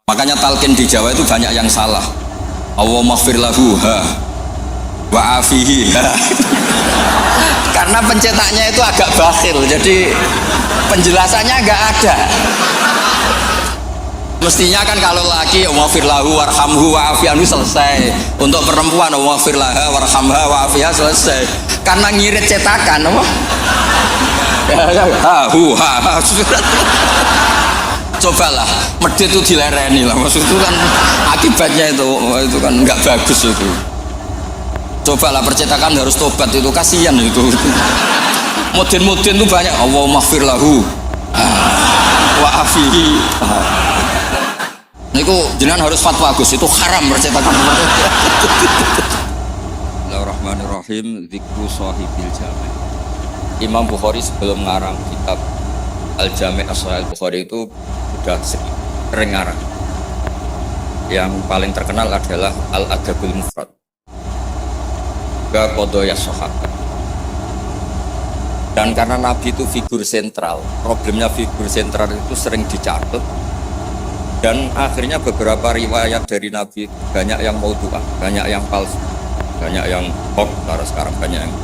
Makanya talqin di Jawa itu banyak yang salah. Allahumma ighfir lahu wa afihi. Karena pencetaknya itu agak bakhil, jadi penjelasannya nggak ada. Mestinya kan kalau laki Allahumma ighfir lahu warhamhu wa afihi selesai. Untuk perempuan Allahumma ighfir laha warhamha wa afiha selesai. Karena ngirit cetakan apa? Cobalah medit itu dilereni lah, maksud itu kan akibatnya itu kan nggak bagus itu. Cobalah percetakan harus tobat, itu kasihan itu. Mudin itu banyak Allahumma ighfir lahu wa afihi. Niku jenengan harus fatwa Gus, itu haram percetakan. Bismillahirrahmanirrahim. Dzikru shahibil jami'. Imam Bukhari sebelum ngarang kitab Al-Jami' As-Sahih Al-Bukhari itu sudah sering ngarang. Yang paling terkenal adalah Al-Adabul Mufrad, Qadaya Sahabat. Dan karena Nabi itu figur sentral, problemnya figur sentral itu sering dicatat. Dan akhirnya beberapa riwayat dari Nabi banyak yang maudhu'ah, banyak yang palsu, banyak yang hoax, sekarang banyak yang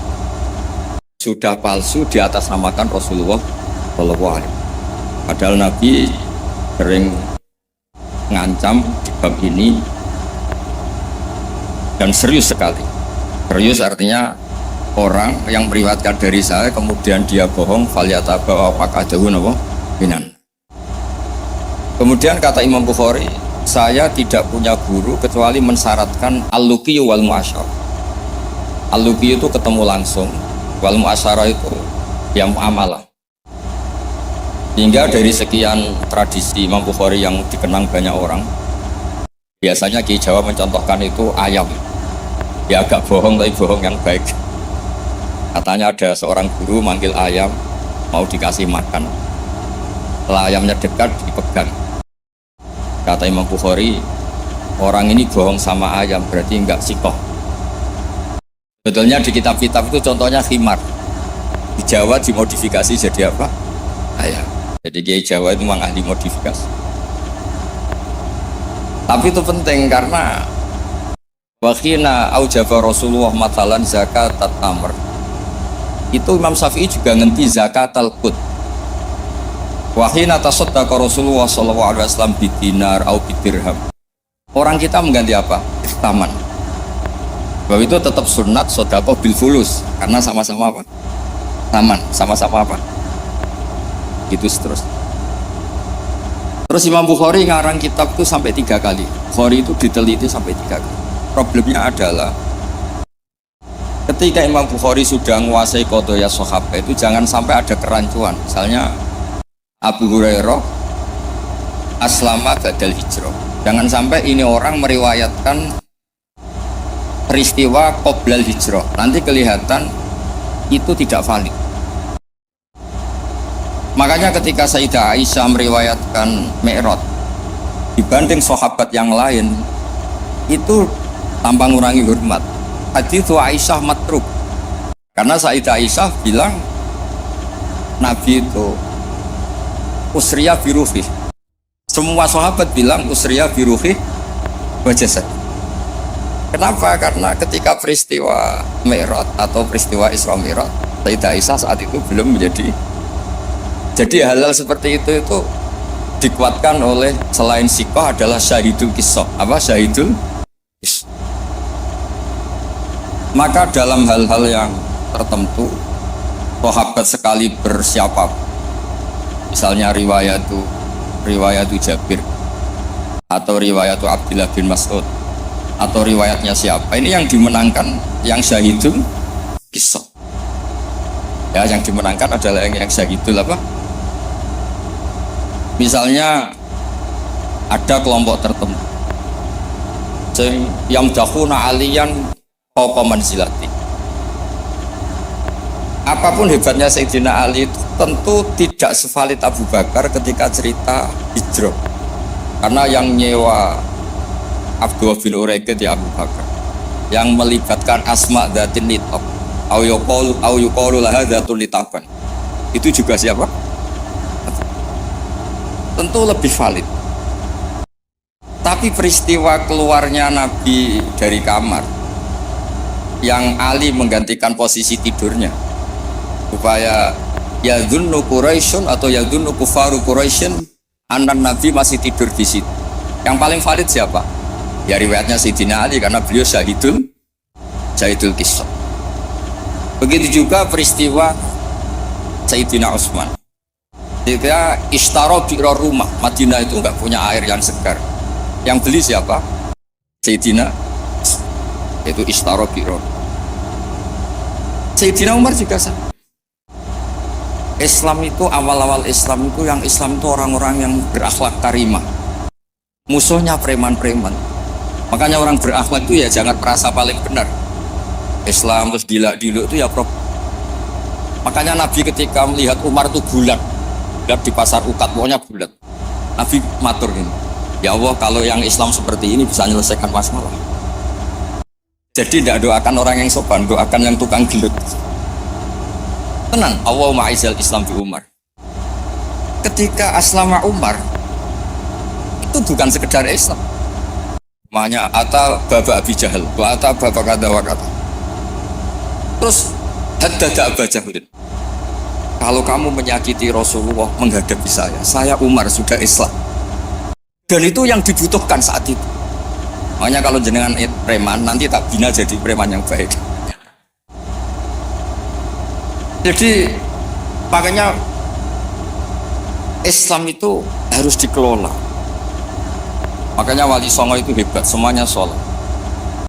sudah palsu diatasnamakan Rasulullah Shallallahu Alaihi Wasallam. Padahal Nabi sering ngancam di bab ini dan serius sekali. Serius artinya orang yang meriwayatkan dari saya kemudian dia bohong, falyataba wa faqadahu napa binan. Kemudian kata Imam Bukhari, saya tidak punya guru kecuali mensyaratkan al-luqi wal mu'asyarah. Al-luqi itu ketemu langsung, wal mu'asyarah itu yang muamalah. Hingga dari sekian tradisi Imam Bukhari yang dikenang banyak orang, biasanya Ki Jawa mencontohkan itu ayam. Ya agak bohong tapi bohong yang baik. Katanya ada seorang guru manggil ayam mau dikasih makan. Setelah ayamnya dekat dipegang. Kata Imam Bukhari, orang ini bohong sama ayam berarti enggak sikoh. Betulnya di kitab-kitab itu contohnya khimar. Di Jawa dimodifikasi jadi apa? Ayam. Jadi Kiai Jawa itu memang ahli modifikasi. Tapi itu penting karena wakhina aujaba Rasulullah matalan zakat tamr. Itu Imam Syafi'i juga ngenti zakat al-qut. Wakhina tasaddaqa Rasulullah sallallahu alaihi wasallam bidinar au bidirham. Orang kita mengganti apa? Taman. Bahwa itu tetap sunat sedekah bil fulus karena sama-sama apa? Taman, sama-sama apa? Gitu terus. Terus Imam Bukhari ngarang kitab itu sampai 3 kali. Bukhari itu diteliti sampai 3 kali. Problemnya adalah ketika Imam Bukhari sudah menguasai qadaya sahabat itu jangan sampai ada kerancuan. Misalnya Abu Hurairah aslama badal hijrah. Jangan sampai ini orang meriwayatkan peristiwa qoblal hijrah. Nanti kelihatan itu tidak valid. Makanya ketika Sayyidah Aisyah meriwayatkan Mi'raj dibanding sahabat yang lain itu tanpa ngurangi hormat. Hadits Aisyah matruk. Karena Sayyidah Aisyah bilang Nabi itu usriya biruhih. Semua sahabat bilang usriya biruhih wa jasad. Kenapa? Karena ketika peristiwa Mi'raj atau peristiwa Isra Mi'raj, Sayyidah Aisyah saat itu belum menjadi. Jadi hal-hal seperti itu dikuatkan oleh selain sikoh adalah syahidul kisah. Apa syahidul kisah? Maka dalam hal-hal yang tertentu sahabat sekali bersiapa, misalnya riwayatu Jabir atau riwayatu Abdullah bin Mas'ud atau riwayatnya siapa, ini yang dimenangkan yang syahidul kisah. Ya, yang dimenangkan adalah yang syahidul apa? Misalnya ada kelompok tertentu yang dahuna aliyan fawqa manzilati. Apapun hebatnya Sayyidina Ali itu tentu tidak sevalid Abu Bakar ketika cerita hijrah. Karena yang nyewa Abdullah bin Uraiqid ya Abu Bakar, yang melibatkan asma dzatin nitab au yuqalu laha dzatun nitaban, itu juga siapa? Tentu lebih valid. Tapi peristiwa keluarnya Nabi dari kamar, yang Ali menggantikan posisi tidurnya, supaya yadhunnu Quraisyun atau yadhunnu kufaru Quraisyun anak Nabi masih tidur di situ. Yang paling valid siapa? Ya riwayatnya Sayyidina Ali, karena beliau syahidul qissah. Begitu juga peristiwa Sayyidina Utsman. Ketika ishtaro bi'ra rumah, Madinah itu nggak punya air yang segar. Yang beli siapa? Sayyidina, itu ishtaro bi'ra. Sayyidina Umar juga sama. Islam itu awal-awal Islam itu orang-orang yang berakhlak karimah. Musuhnya preman-preman. Makanya orang berakhlak itu ya jangan merasa paling benar. Islam terus dilak-diluk itu ya makanya Nabi ketika melihat Umar itu bulat di pasar Ukat, pokoknya bulat. Nabi matur ini, ya Allah, kalau yang Islam seperti ini bisa menyelesaikan masalah. Jadi tidak doakan orang yang sopan, doakan yang tukang gelut. Tenang, Allahumma aizal Islam bi Umar. Ketika aslama Umar, itu bukan sekedar Islam. Makanya ata baba Abi Jahal, wa ata baba kata wa kata. Terus haddada Aba Jahlin. Kalau kamu menyakiti Rasulullah menghadapi saya Umar sudah Islam. Dan itu yang dibutuhkan saat itu. Makanya kalau jenengan preman, nanti tak bina jadi preman yang baik. Jadi makanya Islam itu harus dikelola. Makanya Wali Songo itu hebat, semuanya sholat.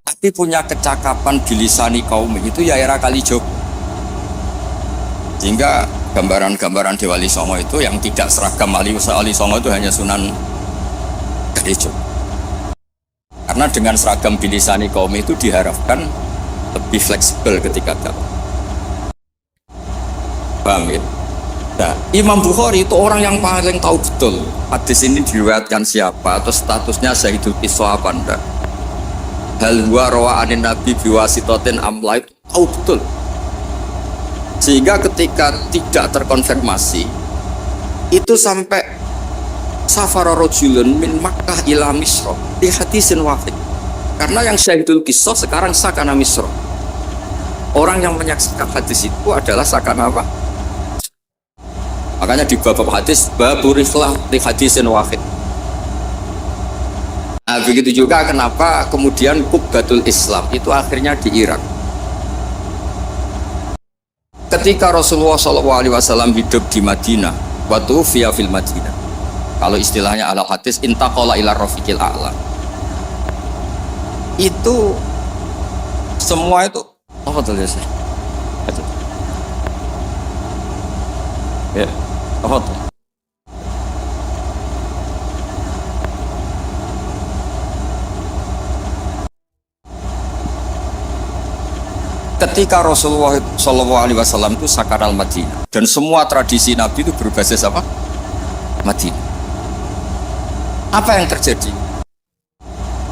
Tapi punya kecakapan bilisani kaum itu ya era Kalijogo. Sehingga gambaran-gambaran di Wali Songo itu yang tidak seragam Wali Songo itu hanya Sunan Kalijogo. Karena dengan seragam bilisani kaum itu diharapkan lebih fleksibel ketika dakwah. Paham ya? Nah, Imam Bukhari itu orang yang paling tahu betul hadis ini diriwayatkan siapa atau statusnya syahidul qissah apa enggak. Hal huwa rawa'anin Nabi biwasitotin amla, itu tahu betul. Sehingga ketika tidak terkonfirmasi itu sampai safara rajulun min Makkah ila Misra di hadisin wafid. Karena yang syahidul qissah sekarang sakana Misra. Orang yang menyaksikan hadis itu adalah sakana apa? Makanya di bab hadis baburiflah di hadisin wafid. Nah, begitu juga kenapa kemudian Qubbatul Islam itu akhirnya di Irak. Ketika Rasulullah SAW hidup di Madinah, waktu via fil Madinah, kalau istilahnya ala hadis intaqala ila rafiqil a'la, itu semua itu apa tuh ya? Ya, apa tuh? Ketika Rasulullah SAW itu sakaral Madinah dan semua tradisi Nabi itu berbasis apa? Madinah. Apa yang terjadi?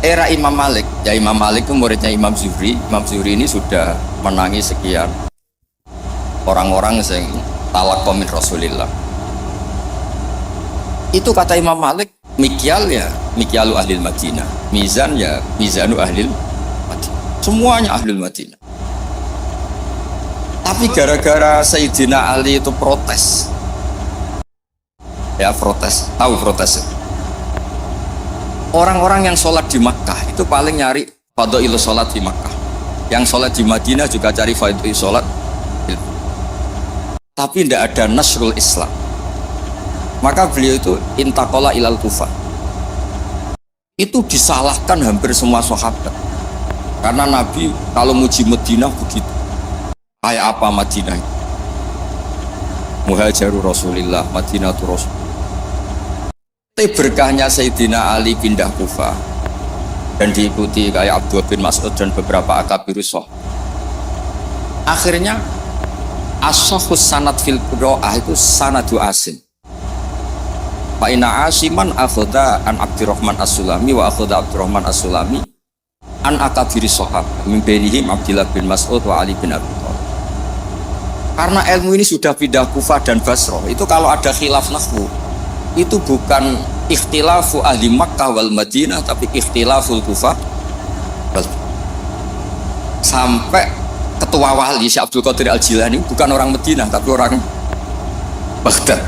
Era Imam Malik, ya Imam Malik itu muridnya Imam Zuhri. Imam Zuhri ini sudah menangi sekian orang-orang yang talaqqa min Rasulillah. Itu kata Imam Malik, mikyal ya mikyalu ahlil Madinah, mizan ya mizanu ahlil Madinah. Semuanya ahlul Madinah. Tapi gara-gara Sayyidina Ali itu protes, ya protes, tahu protes? Orang-orang yang sholat di Makkah itu paling nyari fadhailu sholat di Makkah. Yang sholat di Madinah juga cari fadhailu sholat. Tapi tidak ada nasrul Islam. Maka beliau itu intaqala ilal Kufah. Itu disalahkan hampir semua sahabat. Karena Nabi kalau muji Madinah begitu. Kayak apa Madinah? Muhajiru Rasulillah, Madinatu Rasul. Berkahnya Sayyidina Ali pindah Kufah dan diikuti kayak Abdullah bin Mas'ud dan beberapa akabirus sahabat. Akhirnya as-sahhus sanad fil qira'ah itu sanadu asim. Fa inna asiman akhadha an Abdurrahman as-Sulami wa akhadha Abdurrahman as-Sulami an akabiris sahabat min bainihim Abdullah bin Mas'ud wa Ali bin Abi Thalib. Karena ilmu ini sudah pindah Kufah dan Basrah, itu kalau ada khilaf nahwu itu bukan ikhtilafu ahli Makkah wal Madinah, tapi ikhtilaful Kufah. Sampai ketua wali Syekh Abdul Qadir Al-Jilani bukan orang Madinah tapi orang Baghdad.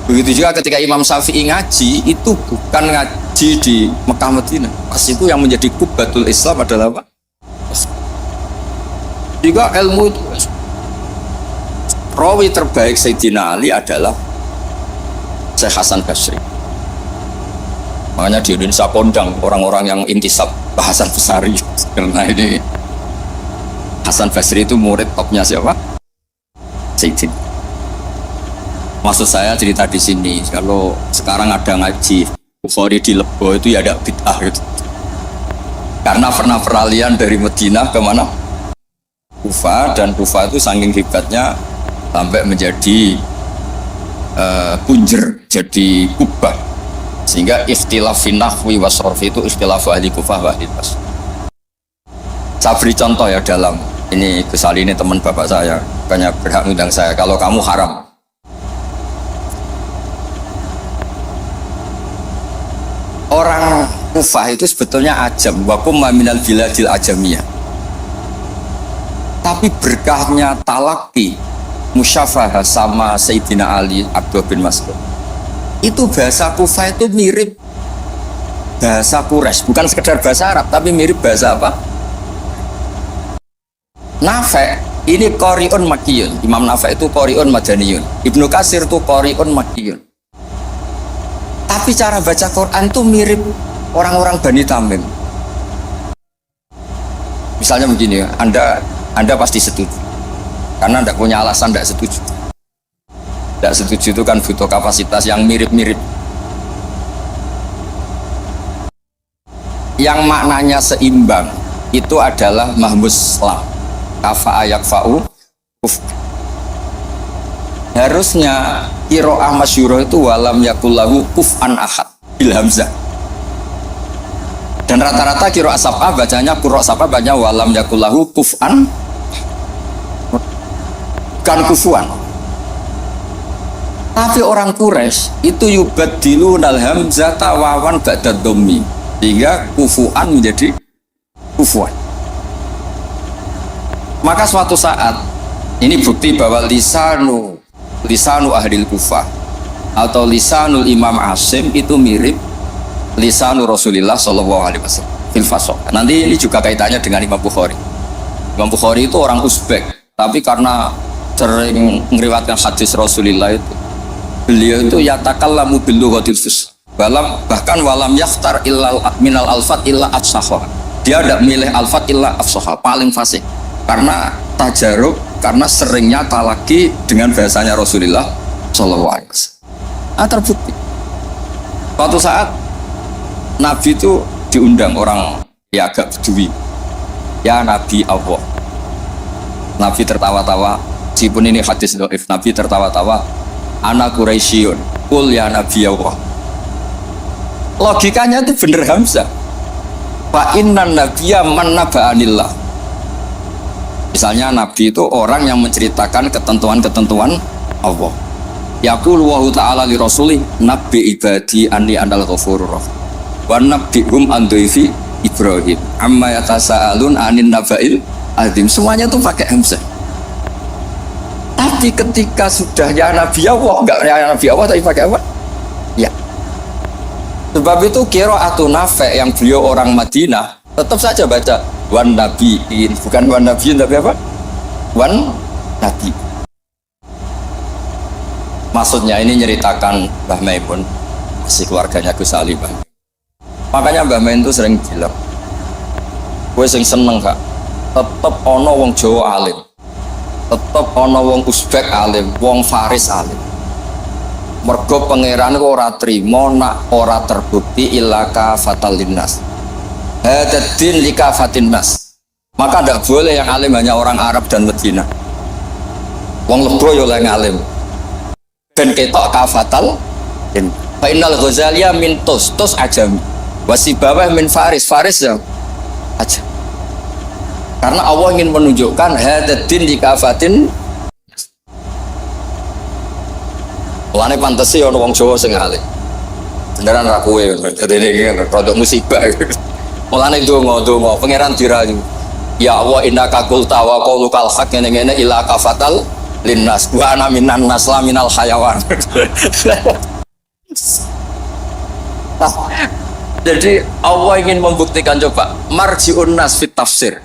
Begitu juga ketika Imam Syafi'i ngaji, itu bukan ngaji di Mekah Madinah. Pas itu yang menjadi kubbatul Islam adalah apa? Juga ilmu itu. Rawi terbaik Sayyidina Ali adalah Syekh Hasan Basri. Makanya di Indonesia kondang orang-orang yang intisab ke Hasan Basri. Karena ini Hasan Basri itu murid topnya siapa? Sayyidina. Maksud saya cerita di sini, kalau sekarang ada ngaji Bukhari di Lebo itu ya ada bid'ah gitu. Karena pernah peralihan dari Madinah ke mana? Kufah, dan Kufah itu saking hebatnya sampai menjadi punjer, jadi kubah, sehingga ikhtilaf fi nahwi wa sharfi itu ikhtilaf ahli Kufah wa ahli Basrah. Saya beri contoh ya, dalam ini Gus Ali ini teman bapak saya, bukannya berhak undang saya, kalau kamu haram. Orang Kufah itu sebetulnya ajam, wakum minal biladil ajamiyah. Tapi berkahnya talaki musyafahah sama Sayyidina Ali Abdullah bin Mas'ud, itu bahasa Kufah itu mirip bahasa Quraisy, bukan sekedar bahasa Arab tapi mirip bahasa apa? Nafi' ini qari'un makkiyun, Imam Nafi' itu qari'un madaniyun, Ibnu Katsir itu qari'un makkiyun. Tapi cara baca Quran itu mirip orang-orang Bani Tamim. Misalnya begini, Anda pasti setuju, karena Anda punya alasan tidak setuju. Tidak setuju itu kan butuh kapasitas yang mirip-mirip, yang maknanya seimbang. Itu adalah mahmus lam, kafa ayak fa'u kuf. Harusnya qiraah masyhurah itu walam yakullahu kuf'an ahad bil hamzah. Dan rata-rata qiraah sab'ah bacanya, qurra sab'ah bacanya walam yakullahu kuf'an, bukan kufuan. Tapi orang Quraisy itu yubaddilunal hamzata wawan ba'da dhammi, sehingga kufuan menjadi kufuan. Maka suatu saat, ini bukti bahwa lisanu ahlil Kufah atau lisanul Imam Asim itu mirip lisanu Rasulullah Shallallahu Alaihi Wasallam fil fasah. Nanti ini juga kaitannya dengan Imam Bukhari. Imam Bukhari itu orang Uzbek, tapi karena sering meriwayatkan hadis Rasulullah itu, beliau itu yatakallamu bil lughatil fusha, bahkan walam yakhtar illa minal alfat illa afsahha. Dia tidak milih alfat illa afsahha, paling fasih, karena tajarub, karena seringnya talaki dengan bahasanya Rasulullah Shallallahu Alaihi Wasallam. Terbukti suatu saat Nabi itu diundang orang ya agak bedui, ya Nabi Allah. Nabi tertawa-tawa, meskipun ini hadis dhaif, Nabi tertawa-tawa, ana Quraisyun qul ya Nabi Allah. Logikanya itu bener hamzah, fa innan nabiyya man naba'anillah. Misalnya Nabi itu orang yang menceritakan ketentuan-ketentuan Allah. Yaqul wa ta'ala li rasulih nabbi ibadi anni anal ghafurur rahim wa nabbihum an dhaifi Ibrahim amma yatasaalun anin naba'il azim. Semuanya itu pakai hamzah. Tapi ketika sudah ya Nabi Allah, enggak ya Nabi Allah tapi pakai apa? Ya. Sebab itu qiraatun Nafi' yang beliau orang Madinah tetap saja baca wan nabiin, bukan wan nabiin tapi apa? Wan nabi. Maksudnya ini nyeritakan Mbah Maimun, si keluarganya Gus Ali, Bang. Makanya Mbah Maimun itu sering bilang, gue sing seneng kak, tetep ono wong Jawa alim, tetep ono wong Uzbek alim, wong Faris alim. Mergo pangeran kok ora trimo nak ora terbukti ilaka fatal linnas. Hadatin lika fatin nas. Maka tidak boleh yang alim hanya orang Arab dan Medina. Wong Lebo yo yang alim. Ben ketok kafatal. Fainal Ghazaliyah min tos ajam. Wasibawah min Faris ya aja. Karena Allah ingin menunjukkan hadatin lika fatin. Lane pantesi ono wong Jawa sing alim. beneran ra kowe. Dadi iki rodok musibah. Mulane donga pangeran dirayu. Ya Allah innaka qulta wa qaulukal haq ngene-ngene ila kafatal linnas wa ana minan nas la minal hayawan. Jadi Allah ingin membuktikan coba marji'un nas fit tafsir.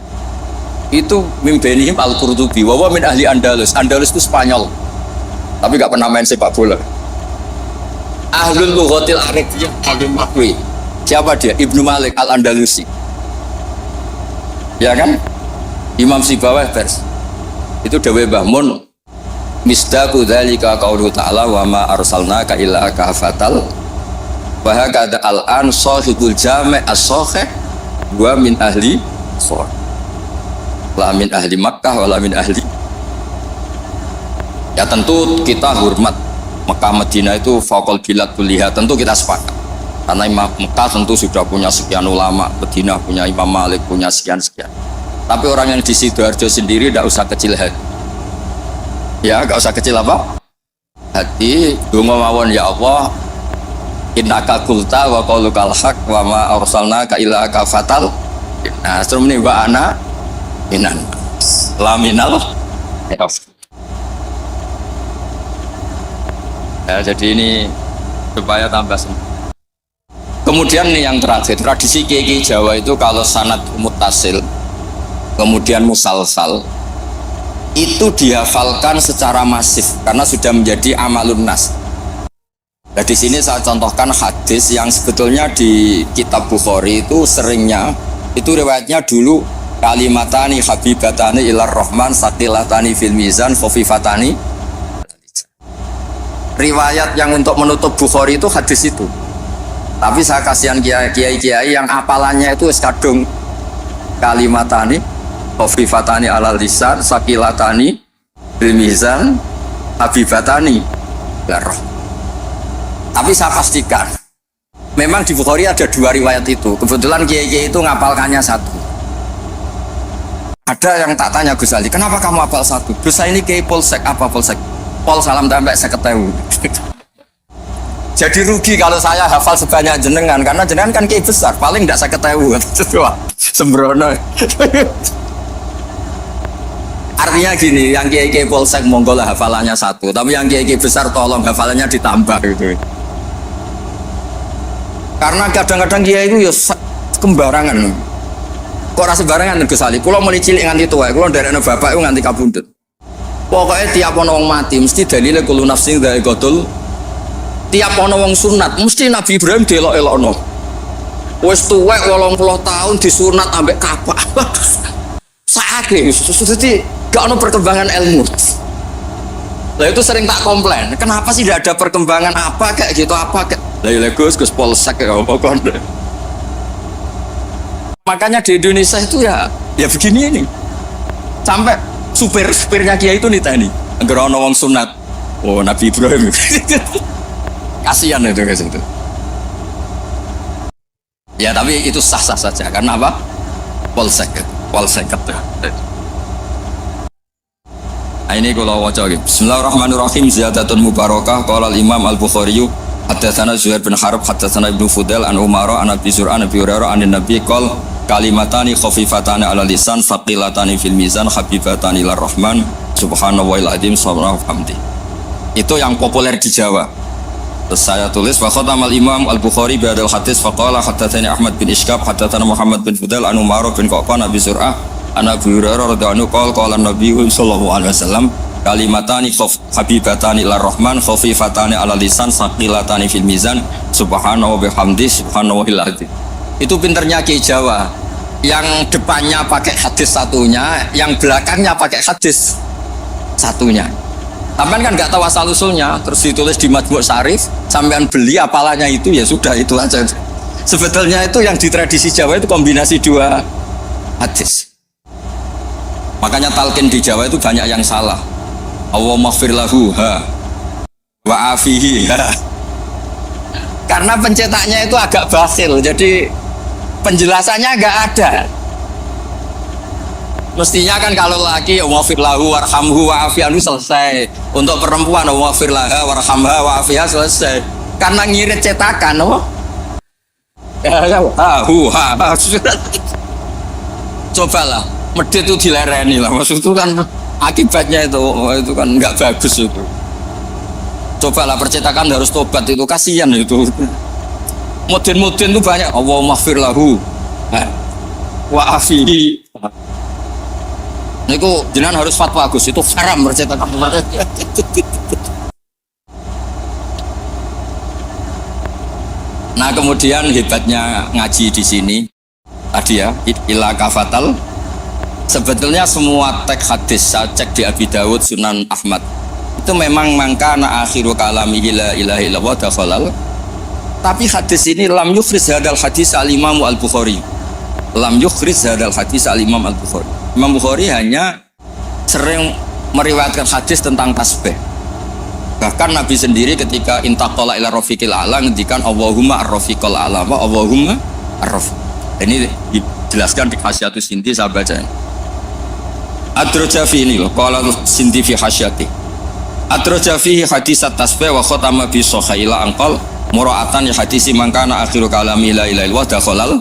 Itu mimbenihim al-Qurtubi wa min ahli Andalus. Andalus itu Spanyol. Tapi gak pernah main sepak bola. Ahlul lughatil arabiyyah al-Makwi. Siapa dia? Ibnu Malik al-Andalusi. Ya kan? Imam Sibawah pers. Itu dawe Mbah Mun. Misdaqu dzalika qaulu ta'ala wa ma arsalnaka illa kafatal. Wa hakada al-an sahibul jami' as-sahih wa min ahli sor. La min ahli Makkah wa la min ahli. Ya tentu kita hormat Mekah Madinah itu faqul bilad kulliha, tentu kita sepakat. Karena Imam Mekah tentu sudah punya sekian ulama, Madinah punya Imam Malik, punya sekian-sekian. Tapi orang yang di Sidoarjo sendiri tidak usah kecil hati. Ya, tidak usah kecil apa? Hati, donga mawon ya Allah. Innaka qulta wa qaulukal haq wa ma arsalnaka illa kafatal. Nah, serum ini wa ana minan laminal. Ya, jadi ini supaya tambah sembuh. Kemudian nih yang terakhir, tradisi kiai Jawa itu kalau sanad muttasil kemudian musalsal itu dihafalkan secara masif karena sudah menjadi amalun nas. Nah, di sini saya contohkan hadis yang sebetulnya di kitab Bukhari itu seringnya itu riwayatnya dulu kalimatani habibatani ilar rahman saqilatani fil mizan khafifatani. Riwayat yang untuk menutup Bukhari itu hadis itu. Tapi saya kasihan kiai-kiai yang apalannya itu kadung kalimatani khafifatani alal lisan saqilatani bil mizan habibatani larah. Tapi saya pastikan memang di Bukhari ada dua riwayat itu. Kebetulan kiai-kiai itu ngapalkannya satu. Ada yang tak tanya Gus Ali, kenapa kamu hafal satu? Gus ini kiai polsek, apa polsek? Pol salam tambah 50.000. Jadi rugi kalau saya hafal sebanyak jenengan, karena jenengan kan kiai besar, paling tidak 50.000. Sembrono. Artinya gini, yang kiai polsek monggo lah hafalannya satu, tapi yang kiai besar tolong hafalannya ditambah gitu. Karena kadang-kadang kiai itu ya kembarangan. Kok rasa sembarangan Gus Ali? Kalau mulai cilik nganti tua, kalau dari anak bapak itu nganti kabundut. Pokoknya tiap orang mati mesti dalilnya kulo nafsin dari godul. Tiap ana wong sunat mesti Nabi Ibrahim delok-elokno. Wis tuwek 80 tahun disunat ambek kapak. Sakake dadi gak ono perkembangan ilmu. Lah itu sering tak komplain, kenapa sih tidak ada perkembangan apa kayak gitu apa kayak. Lah ya Gus polsek ya apa kon. Makanya di Indonesia itu ya begini ini. Sampai supirnya kiai itu niteni, anggere ana wong sunat. Oh, Nabi Ibrahim. Kasihan itu guys itu. Ya tapi itu sah-sah saja karena apa? Polsek. Nah, ini kalau waca gitu. Bismillahirrahmanirrahim. Ziyadatun mubarakah. Qala al-Imam al-Bukhari haddatsana Zuhair bin Harb haddatsana Ibnu Fudail an Umar an Abi Zur'an Abi Hurairah an Nabi qol kalimatani khafifatani ala lisan saqilatani fil mizan habibatani lir rahman subhanallahil azim subhanahu hamdi. Itu yang populer di Jawa. Terus saya tulis wa khatamal Imam Al-Bukhari bi hadzal hadis faqala haddatsani Ahmad bin Ishqab haddatsana Muhammad bin Fudail an Umar bin Qaqan Abi Zur'ah an Abi Hurairah radhiyallahu anhu qala Nabi sallallahu alaihi wasallam kalimatani habibatani lir rahman khafifatani ala lisan saqilatani fil mizan subhanahu bihamdi subhanallahil azim. Itu pinternya Kiai Jawa, yang depannya pakai hadis satunya, yang belakangnya pakai hadis satunya. Sampean kan nggak tahu asal usulnya, terus ditulis di Majmu' Syarif, sampean beli apalannya itu ya sudah itu aja. Sebetulnya itu yang di tradisi Jawa itu kombinasi dua hadis. Makanya talqin di Jawa itu banyak yang salah. Allahumma ighfir lahu wa afihi karena pencetaknya itu agak bakhil, jadi penjelasannya nggak ada. Mestinya kan kalau laki wafir lahu warhamhu wa'afianu selesai. Untuk perempuan wafir laha warhamha wa'afiha selesai. Karena ngirit cetakan, Cobalah, medit itu dilereni lah. Maksud itu kan akibatnya itu kan nggak bagus itu. Cobalah percetakan harus tobat itu kasihan itu. Mudin itu banyak. Allahumma maghfir lahu wa afihi. Niku jenengan harus fatwa Gus, itu haram percetakan. Nah kemudian hebatnya ngaji di sini tadi ya, ila kafatal. Sebetulnya semua teks hadis saya cek di Abi Dawud, Sunan Ahmad itu memang mangkana akhiru kalamihi la ilaha illallah dakhalal. Tapi hadis ini lam yukhriz hadal hadis al-Imam al-Bukhari. Lam yukhriz hadal hadis al-Imam al-Bukhari. Imam Bukhari hanya sering meriwayatkan hadis tentang tasbih. Bahkan Nabi sendiri ketika intaqala ila rafiqil a'la ngendikan Allahumma ar-rafiqal a'la wa Allahumma ar-rafiq. Ini dijelaskan di Hasyatus Sindi, saya baca. Ad-Rajafi ini loh, qala Sindi fi hasyati. Ad-Rajafi hadis at-tasbih wa khatama bi sahila anqal mura'atan hadisi mangkana akhiru kalami la ilaha illallah dakhalal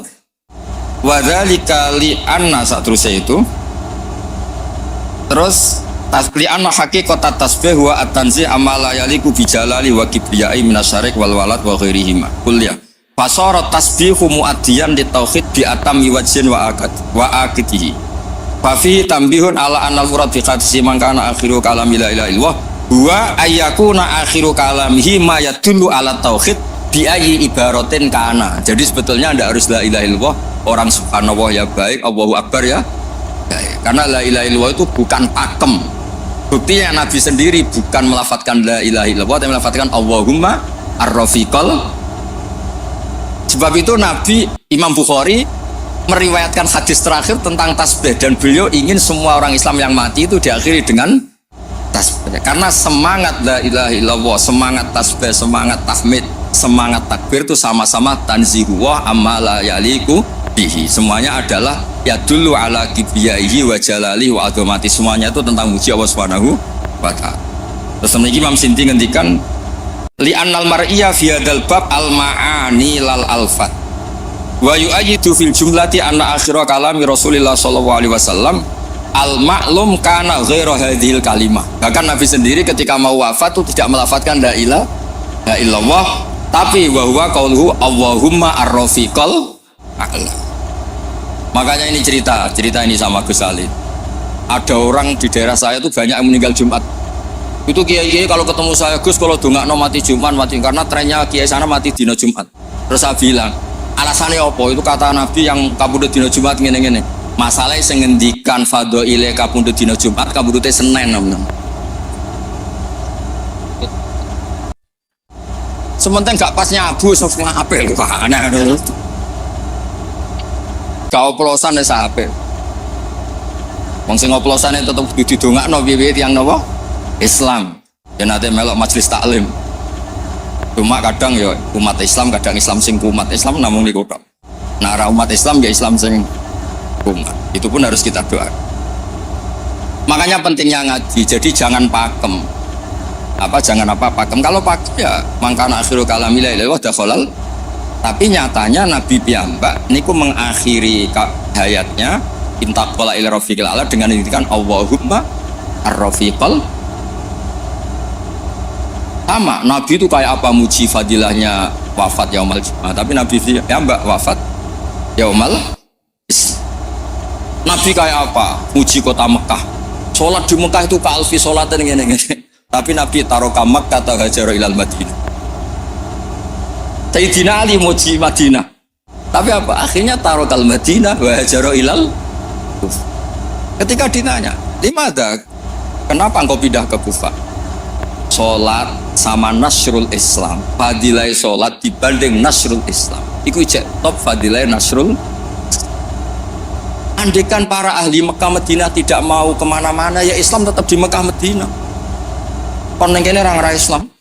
wa dzalika li anna satrusnya itu. Terus tasbih anna haqiqat tasbih wa at-tanzih amala yaliku bijalali wa kibriyai minasyarik wal walad wa ghairihima kulliyah fasara tasbihu muaddiyan li tauhid bi atami wajhin wa aqitihi fa fi tambihun ala anal murad bi qadsi man kana akhiru kalami la ilaha illallah huwa ayyakuna akhiru kalamihi ma yadullu ala tauhid bi ayyi ibaratin kana. Jadi sebetulnya tidak harus la ilaha illallah, orang subhanallah ya baik, Allahu akbar ya baik. Karena la ilaha illallah itu bukan pakem. Buktinya Nabi sendiri bukan melafadzkan la ilaha illallah, tapi melafadzkan Allahumma ar-rafiqal. Sebab itu Nabi Imam Bukhari meriwayatkan hadis terakhir tentang tasbih, dan beliau ingin semua orang Islam yang mati itu diakhiri dengan tasbih. Karena semangat la ilaha illallah, semangat tasbih, semangat tahmid, semangat takbir itu sama-sama tanzihuwah amma la yaliku bihi. Semuanya adalah ya dulu ala kibriyaihi wa jalalihi wa adhamati. Semuanya itu tentang muji Allah Subhanahu wa ta'ala. Terus Imam Sindi ngendikan li annal mar'iyya fi hadzal bab al ma'ani lal alfat wa yu'ayyidu fil jumlati anna akhira kalami Rasulillah sallallahu alaihi wasallam al ma'lum kana ghairu hadhil kalimah. Bahkan Nabi sendiri ketika mau wafat itu tidak melafadzkan la ilaha illallah, tapi wa huwa qauluhu Allahumma ar-rafiqal a'la. Makanya ini cerita ini sama Gus Salih. Ada orang di daerah saya itu banyak yang meninggal Jumat. Itu kiai kalau ketemu saya, Gus kalau dongakno mati Jumat mati, karena trennya kiai sana mati dina Jumat. Terus saya bilang, alasannya apa? Itu kata Nabi yang kabudut dina Jumat ngene-ngene. Masalahnya sing ngendikan fadhaile kabudut dina Jumat, kabudute Senin namanya. Sementing gak pas nyabu sok apel kok aneh. Kau oplosan ya sahabat. Wong sing oplosane tetep didongakno piye-piye tiyang napa? Islam. Ya nate melok majelis taklim. Cuma kadang ya umat Islam, kadang Islam sing umat Islam namung niku tok. Nah, ora umat Islam ya Islam sing umat. Itu pun harus kita doa. Makanya pentingnya ngaji. Jadi jangan pakem. Jangan pakem. Kalau pakem ya mangkana akhiru kalami la ilaha illallah dakhalal. Tapi nyatanya Nabi piyambak niku mengakhiri hayatnya intaqala ila rafiqil a'la dengan mengingatkan Allahumma ar-rafiqal. Sama Nabi itu kayak apa muji fadilahnya wafat yaumal Jumat, tapi Nabi piyambak wafat yaumal Islam. Nabi kayak apa muji kota Mekah, sholat di Mekah itu kalfi sholatan ngene. Tapi Nabi taroka Makkah ta hajara ilal Madinah. Sayyidina Ali muji Madinah, tapi apa akhirnya tarokal Madinah wa hajara ilal Kufah. Ketika ditanya limada, kenapa engkau pindah ke Kufah? Sholat sama nasrul Islam, fadilai sholat dibanding nasrul Islam iku cek top fadilai nasrul. Andaikan para ahli Mekah Madinah tidak mau kemana-mana, ya Islam tetap di Mekah Madinah. Kon nengkene orang Islam.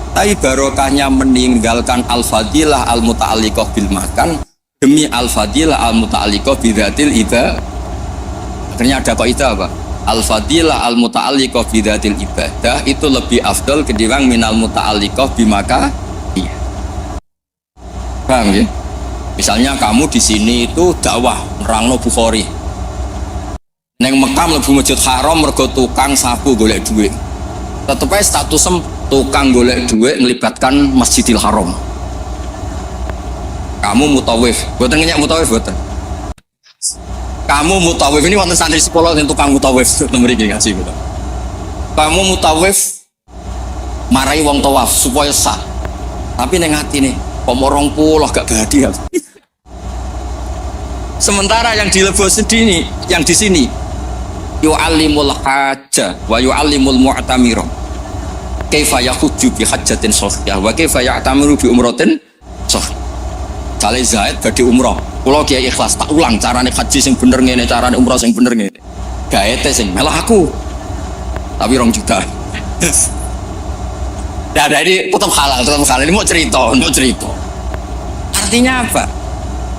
Tapi barokahnya meninggalkan al-fadilah al-muta'alliqah bil makan demi al-fadilah al-muta'alliqah bidzatil ibadah. Akhirnya ada kaidah apa? Al-fadilah al-muta'alliqah bidzatil ibadah itu lebih afdal ketimbang minal muta'alliqah bimaka. Iya. Paham ya? Misalnya kamu di sini itu dakwah nerangno Bukhari. Neng Mekah mlebu Masjid Haram mergo tukang sapu golek duit. Tetep ae statusem tukang golek duit ngelibatkan Masjidil Haram. Kamu mutawif, boten ngenyak mutawif boten. Kamu mutawif ini wonten santri sekolah yang tukang mutawif mriki ngaji kula. Kamu mutawif marai wong tawaf supaya sah. Tapi neng atine kok 20 gak bahagia. Sementara yang dilebos sendiri, yang di sini yu'allimul hajja wa yu'allimul mu'tamira kaifa yahujju bi hajjatin sahihah wa kaifa ya'tamiru bi umratin sahih. Kali Zaid badhe umrah, kula kiai ikhlas tak ulang carane haji sing bener ngene, carane umrah sing bener ngene. Gaete sing melah aku. Tapi 2 juta. Nah, ini tetap halal. Ini mau cerita. Artinya apa?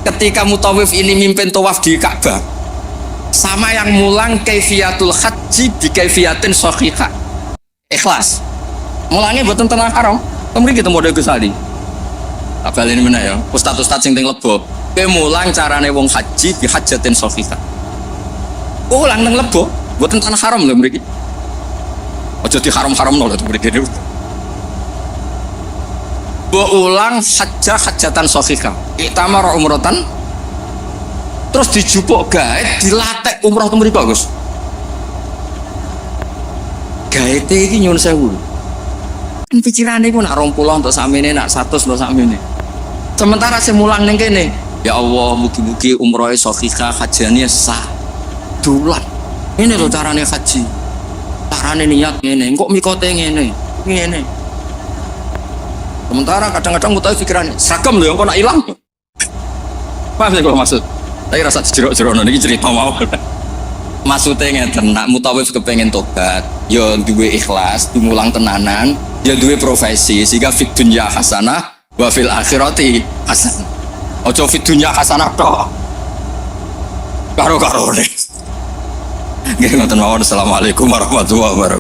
Ketika mutawif ini mimpin tawaf di Ka'bah, sama yang mulang kaifiyatul haji bi kaifiyatin sahihah. Ikhlas. Mulangnya buatan tanah haram. Kemudian kita model Gus Ali. Abal ini mana ya? Ustad-ustad sing teng lebo. Kowe mulang carane wong haji bi hajatin sahihah. Ulang teng lebo, buatan tanah haram lho mriki. Aja di haram-haramno lho mriki. Ulang hajatan sahihah, iktamar umrotan, terus dijupuk gaet, dilatek umroh temui bagus. Gaet ini nyun sewu. Kan pikirannya pun nak 20 untuk samene, nak 100 untuk samene. Sementara saya mulang neng kene, ya Allah, mugi-mugi umroh sahihah, hajiannya sah. Dulan. Ini loh caranya haji. Caranya niat ngene, kok mikote ngene. Sementara kadang-kadang mau tahu pikirannya seragam loh yang kau nak hilang. Paham sih kalau maksud? Tapi rasa jeruk-jeruk ini cerita mau. Maksudnya ngeten, nak mutawif kepengen tobat, ya duwe ikhlas, dimulang tenanan, ya duwe profesi, sehingga fid dunya hasanah, wa fil akhirati hasanah. Ojo fid dunya hasanah toh. Karo-karo nih. Nggih ngoten mawon. Assalamualaikum warahmatullahi wabarakatuh.